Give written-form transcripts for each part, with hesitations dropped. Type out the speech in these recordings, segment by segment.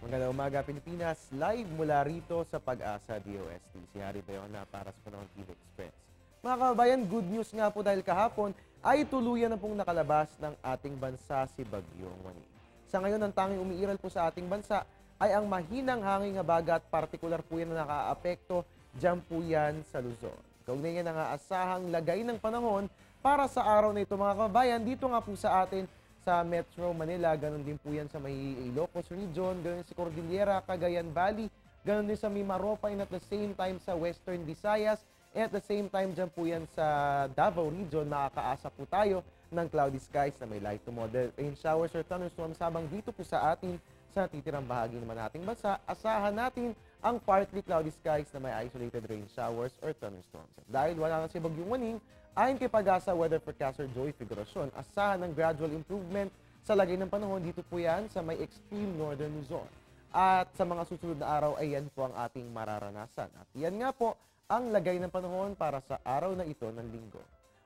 Magandang umaga, Pilipinas. Live mula rito sa Pag-asa DOST. Si Harry Bayona para sa Panahon TV Express. Mga kababayan, good news nga po dahil kahapon ay tuluyan na pong nakalabas ng ating bansa si Bagyong Wani. Sa ngayon, ang tanging umiiral po sa ating bansa ay ang mahinang hanging habagat, partikular po yan na nakaapekto dyan po yan sa Luzon. Kaugnay yan ang aasahang lagay ng panahon para sa araw na ito mga kababayan. Dito nga po sa atin sa Metro Manila, ganun din po yan sa may Ilocos Region, ganun sa Cordillera, Cagayan Valley, ganun din sa Mimaropa, and at the same time sa Western Visayas, and at the same time dyan po yan sa Davao Region, makakaasa po tayo ng cloudy skies na may light to moderate rain showers or thunderstorms, habang dito po sa atin sa titirang bahagi naman nating bansa, asahan natin ang partly cloudy skies na may isolated rain showers or thunderstorms. At dahil wala na si Bagyong Waning, ayon kay Pag-asa Weather Forecaster Joey Figuracion, asahan ng gradual improvement sa lagay ng panahon dito po yan sa may extreme northern Luzon. At sa mga susunod na araw ay yan po ang ating mararanasan. At yan nga po ang lagay ng panahon para sa araw na ito ng linggo.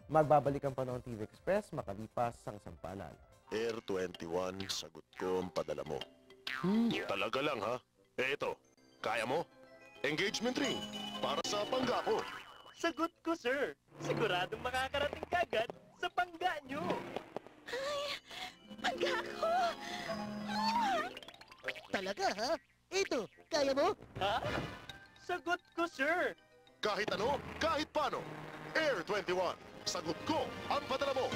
Magbabalik ang Panahon TV Express makalipas ang sampalan. Air 21, sagot ko ang padala mo. Talaga lang ha? Ito, kaya mo? Engagement ring, para sa pangga ko. Sagot ko, sir. Siguradong makakarating kagad sa pangga nyo. Pangga ko! Talaga, ha? Ito, kaya mo? Ha? Sagot ko, sir. Kahit ano, kahit paano. Air 21, sagot ko ang padala mo.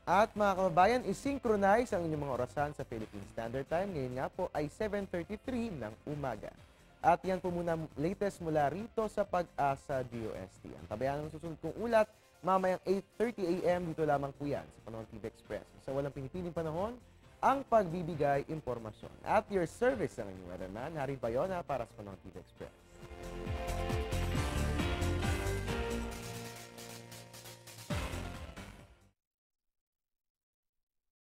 At mga kababayan, i-synchronize ang inyong mga orasan sa Philippine Standard Time. Ngayon nga po ay 7:33 ng umaga. At yan po muna latest mula rito sa Pag-asa DOST. Ang tabayan ng susunod kong ulat, mamayang 8:30 a.m. dito lamang po yan sa Panahon TV Express. Sa walang pinipiling panahon, ang pagbibigay impormasyon. At your service ang inyong weatherman, Harry Bayona para sa Panahon TV Express.